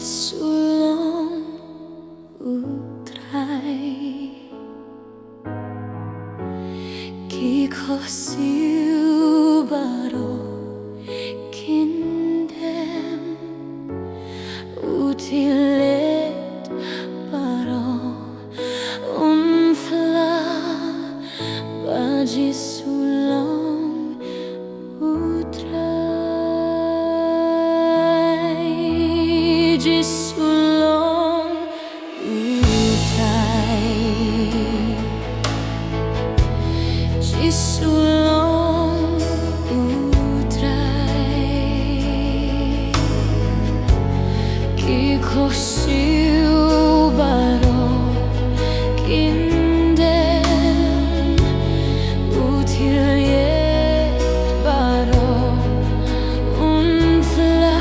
sulong Trai khi Khasi baro kindem utilet baro umfla ba Jisu long Trai Jisu long Trai Jisu long Trai khi Khasi baro kindem utilet baro umfla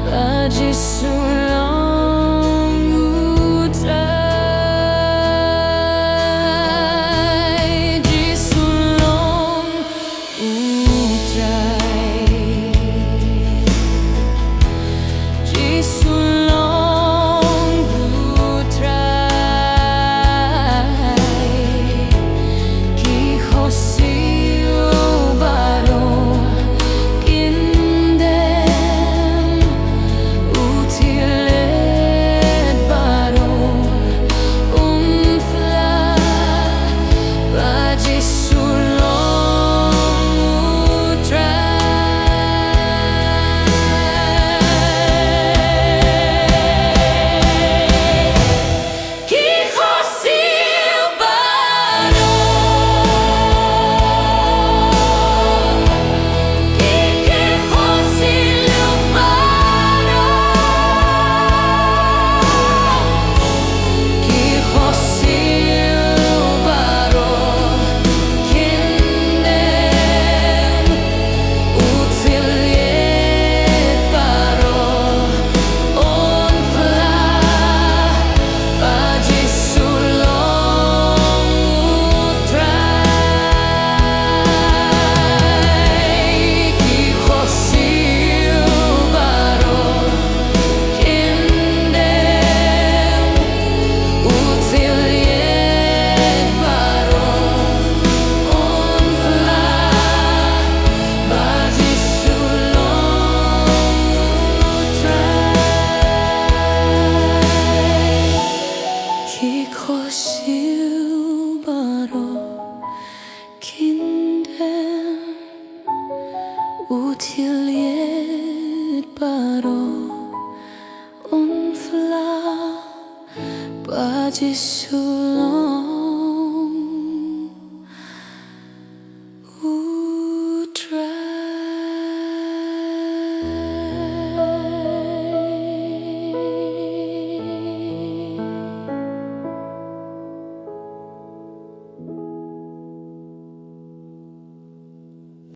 ba Jisu long Trai Jisu long Trai Jisu long Trai khi Khasi baro kindem utilet baro umfla ba Jisu long Trai khi Khasi baro khi Khasi baro khi Khasi baro kindem utilet baro umfla ba Jisu long Trai khi Khasi baro kindem utilet baro umfla ba Jisu long Trai khi Khasi baro kindem utilet baro umfla ba Jisu long